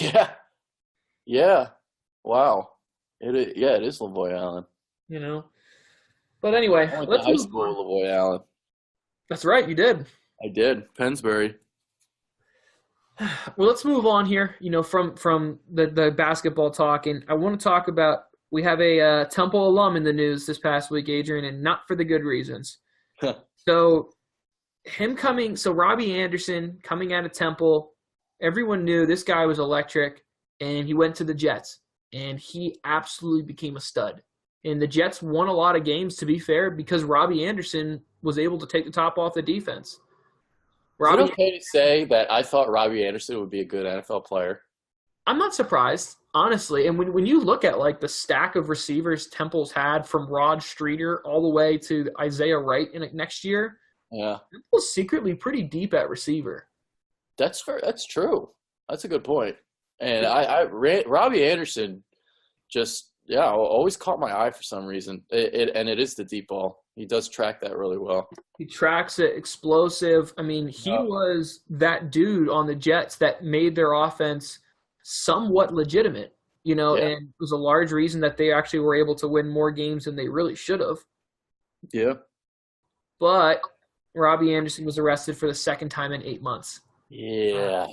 Speaker 2: Yeah. Yeah. Wow. It is LaVoy Allen.
Speaker 1: But anyway,
Speaker 2: I went to high school with LaVoy Allen.
Speaker 1: That's right, you did.
Speaker 2: I did. Pennsbury.
Speaker 1: Well, let's move on here, from the basketball talk. And I want to talk about, we have a Temple alum in the news this past week, Adrian, and not for the good reasons. So Robbie Anderson coming out of Temple, everyone knew this guy was electric, and he went to the Jets, and he absolutely became a stud. And the Jets won a lot of games, to be fair, because Robbie Anderson was able to take the top off the defense.
Speaker 2: Is it okay to say that I thought Robbie Anderson would be a good NFL player?
Speaker 1: I'm not surprised, honestly. And when you look at the stack of receivers Temple's had from Rod Streeter all the way to Isaiah Wright in next year, Temple's secretly pretty deep at receiver.
Speaker 2: That's fair. That's true. That's a good point. And Robbie Anderson just always caught my eye for some reason. It is the deep ball. He does track that really well. He
Speaker 1: tracks it, explosive. I mean, he was that dude on the Jets that made their offense somewhat legitimate, and it was a large reason that they actually were able to win more games than they really should have.
Speaker 2: Yeah.
Speaker 1: But Robbie Anderson was arrested for the second time in 8 months.
Speaker 2: Yeah.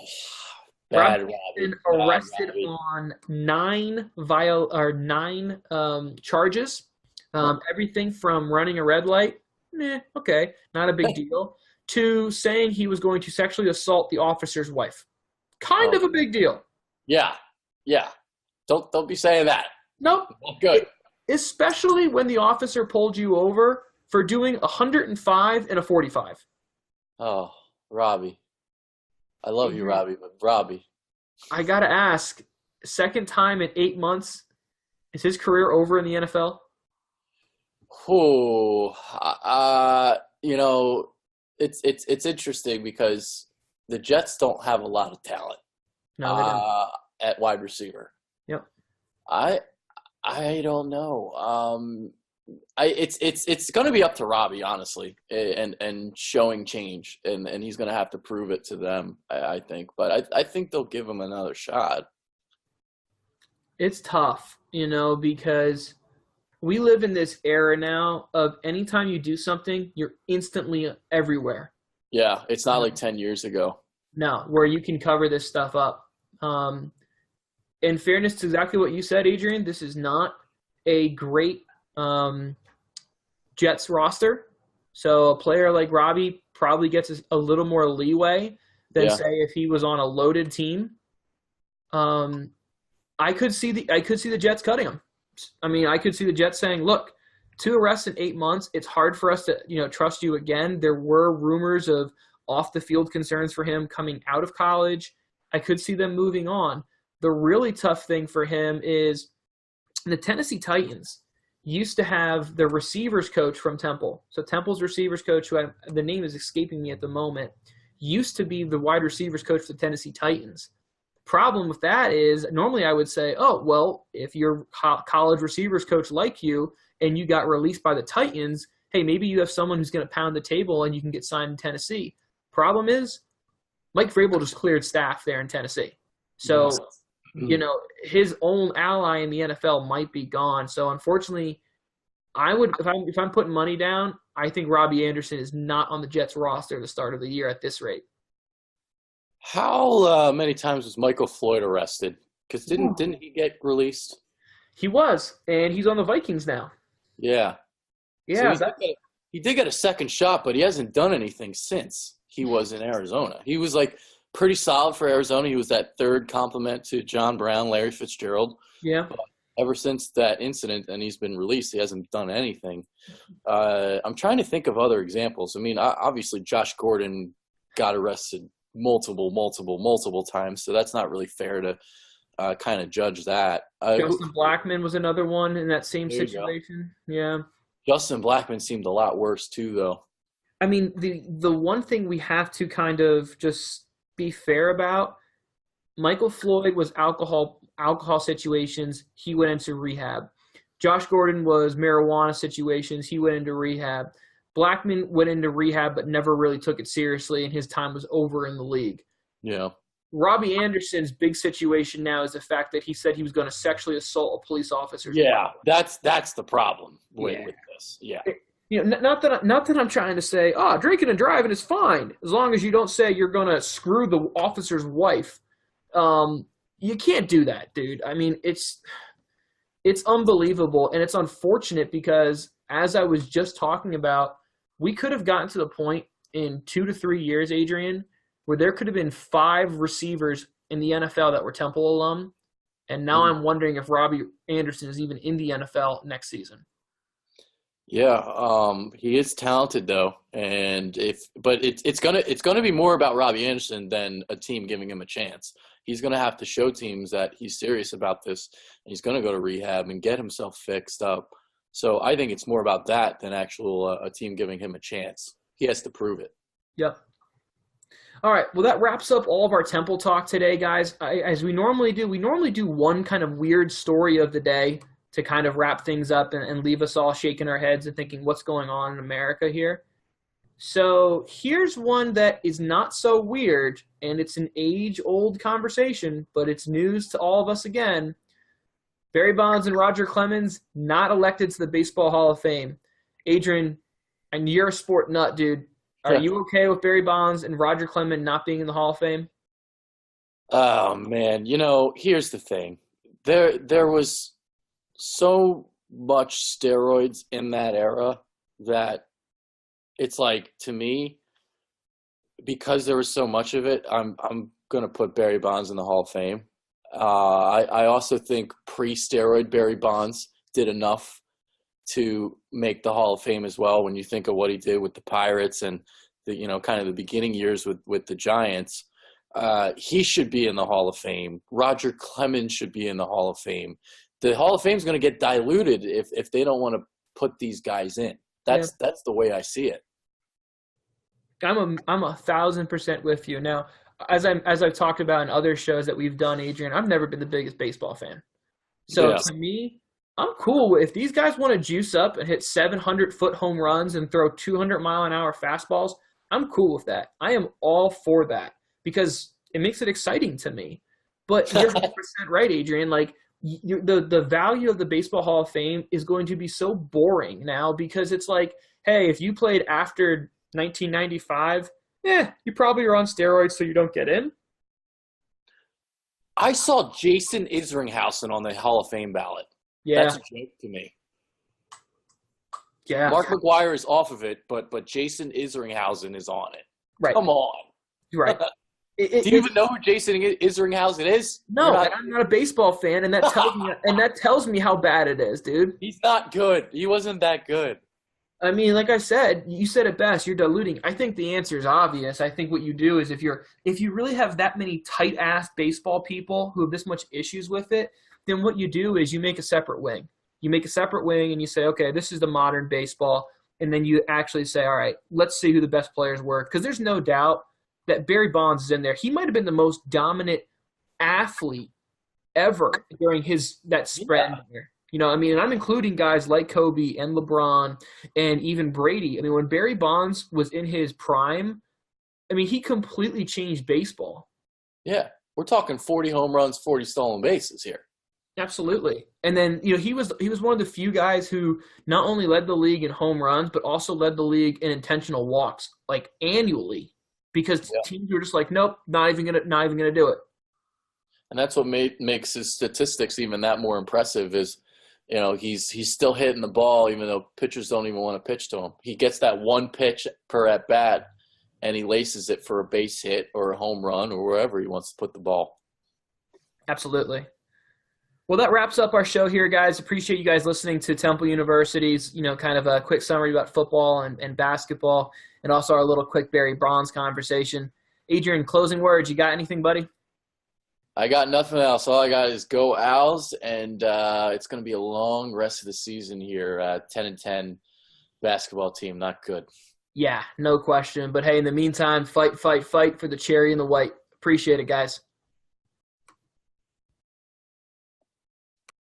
Speaker 1: Robbie Anderson arrested on nine charges. Everything from running a red light, okay, not a big deal, to saying he was going to sexually assault the officer's wife. Kind
Speaker 2: Oh.
Speaker 1: of a big deal.
Speaker 2: Yeah. Don't be saying that.
Speaker 1: Nope.
Speaker 2: Good.
Speaker 1: Especially when the officer pulled you over for doing 105 and a 45.
Speaker 2: Oh, Robbie. I love you, Robbie, but Robbie.
Speaker 1: I got to ask, second time in 8 months, is his career over in the NFL?
Speaker 2: It's interesting because the Jets don't have a lot of talent
Speaker 1: No, they don't.
Speaker 2: at wide receiver.
Speaker 1: Yep.
Speaker 2: I don't know. It's going to be up to Robbie, honestly, and showing change, and he's going to have to prove it to them, I think. But I think they'll give him another shot.
Speaker 1: It's tough, because we live in this era now of anytime you do something, you're instantly everywhere.
Speaker 2: Yeah, it's not like 10 years ago.
Speaker 1: No, where you can cover this stuff up. In fairness to exactly what you said, Adrian, this is not a great Jets roster. So a player like Robbie probably gets a little more leeway than, say, if he was on a loaded team. I could see the Jets cutting him. I mean, I could see the Jets saying, look, 2 arrests in 8 months, it's hard for us to, trust you again. There were rumors of off-the-field concerns for him coming out of college. I could see them moving on. The really tough thing for him is the Tennessee Titans used to have the receivers coach from Temple. So Temple's receivers coach, the name is escaping me at the moment, used to be the wide receivers coach for the Tennessee Titans. Problem with that is normally I would say, oh, well, if your college receivers coach like you and you got released by the Titans, hey, maybe you have someone who's going to pound the table and you can get signed in Tennessee. Problem is Mike Vrabel just cleared staff there in Tennessee. So, his own ally in the NFL might be gone. So, unfortunately, if I'm putting money down, I think Robbie Anderson is not on the Jets roster at the start of the year at this rate.
Speaker 2: How many times was Michael Floyd arrested? Because didn't he get released?
Speaker 1: He was, and he's on the Vikings now.
Speaker 2: Yeah.
Speaker 1: Yeah.
Speaker 2: So he did get a second shot, but he hasn't done anything since he was in Arizona. He was pretty solid for Arizona. He was that third complement to John Brown, Larry Fitzgerald.
Speaker 1: Yeah.
Speaker 2: But ever since that incident and he's been released, he hasn't done anything. I'm trying to think of other examples. I mean, obviously Josh Gordon got arrested multiple times, so that's not really fair to kind of judge that.
Speaker 1: Justin Blackmon was another one in that same situation. Yeah.
Speaker 2: Justin Blackmon seemed a lot worse too, though.
Speaker 1: I mean, the one thing we have to kind of just be fair about, Michael Floyd was alcohol situations. He went into rehab. Josh Gordon was marijuana situations. He went into rehab. Blackmon went into rehab but never really took it seriously, and his time was over in the league.
Speaker 2: Yeah.
Speaker 1: Robbie Anderson's big situation now is the fact that he said he was going to sexually assault a police officer.
Speaker 2: Yeah, that's the problem with this. Yeah.
Speaker 1: Not that I'm trying to say, drinking and driving is fine as long as you don't say you're going to screw the officer's wife. You can't do that, dude. I mean, it's unbelievable, and it's unfortunate because, as I was just talking about, we could have gotten to the point in 2 to 3 years, Adrian, where there could have been 5 receivers in the NFL that were Temple alum, and now I'm wondering if Robbie Anderson is even in the NFL next season.
Speaker 2: Yeah, he is talented though, but it's gonna be more about Robbie Anderson than a team giving him a chance. He's gonna have to show teams that he's serious about this, and he's gonna go to rehab and get himself fixed up. So I think it's more about that than a team giving him a chance. He has to prove it.
Speaker 1: Yep. All right. Well, that wraps up all of our Temple talk today, guys. As we normally do one kind of weird story of the day to kind of wrap things up and leave us all shaking our heads and thinking what's going on in America here. So here's one that is not so weird, and it's an age-old conversation, but it's news to all of us again. Barry Bonds and Roger Clemens not elected to the Baseball Hall of Fame. Adrian, and you're a sport nut, dude. Are you okay with Barry Bonds and Roger Clemens not being in the Hall of Fame?
Speaker 2: Oh, man. Here's the thing. There was so much steroids in that era that it's like, to me, because there was so much of it, I'm going to put Barry Bonds in the Hall of Fame. I also think pre-steroid Barry Bonds did enough to make the Hall of Fame as well. When you think of what he did with the Pirates and the, kind of the beginning years with the Giants, he should be in the Hall of Fame. Roger Clemens should be in the Hall of Fame. The Hall of Fame is going to get diluted if they don't want to put these guys in. That's the way I see it.
Speaker 1: I'm 1,000% with you. Now, as I've talked about in other shows that we've done, Adrian, I've never been the biggest baseball fan. So to me, I'm cool if these guys want to juice up and hit 700-foot home runs and throw 200-mile-an-hour fastballs. I'm cool with that. I am all for that because it makes it exciting to me. But you're 100% right, Adrian. Like the value of the Baseball Hall of Fame is going to be so boring now because it's like, hey, if you played after 1995, you probably are on steroids, so you don't get in.
Speaker 2: I saw Jason Isringhausen on the Hall of Fame ballot.
Speaker 1: Yeah.
Speaker 2: That's a joke to me.
Speaker 1: Yeah.
Speaker 2: Mark McGwire is off of it, but Jason Isringhausen is on it.
Speaker 1: Right.
Speaker 2: Come on.
Speaker 1: Right.
Speaker 2: Do you even know who Jason Isringhausen is?
Speaker 1: No, I'm not a baseball fan, and that tells me how bad it is, dude.
Speaker 2: He's not good. He wasn't that good.
Speaker 1: I mean, like I said, you said it best. You're diluting. I think the answer is obvious. I think what you do is if you really have that many tight-ass baseball people who have this much issues with it, then what you do is you make a separate wing. You make a separate wing and you say, okay, this is the modern baseball, and then you actually say, all right, let's see who the best players were. Because there's no doubt that Barry Bonds is in there. He might have been the most dominant athlete ever during that spread here. And I'm including guys like Kobe and LeBron and even Brady. I mean, when Barry Bonds was in his prime, he completely changed baseball.
Speaker 2: Yeah, we're talking 40 home runs, 40 stolen bases here.
Speaker 1: Absolutely. And then, he was one of the few guys who not only led the league in home runs, but also led the league in intentional walks, like annually, because teams were just like, nope, not even gonna do it.
Speaker 2: And that's what makes his statistics even that more impressive is, he's still hitting the ball even though pitchers don't even want to pitch to him. He gets that one pitch per at bat, and he laces it for a base hit or a home run or wherever he wants to put the ball.
Speaker 1: Absolutely. Well, that wraps up our show here, guys. Appreciate you guys listening to Temple University's, kind of a quick summary about football and basketball, and also our little quick Barry Bonds conversation. Adrian, closing words. You got anything, buddy?
Speaker 2: I got nothing else. All I got is go Owls, and it's going to be a long rest of the season here. 10-10 basketball team, not good.
Speaker 1: Yeah, no question. But, hey, in the meantime, fight for the cherry and the white. Appreciate it, guys.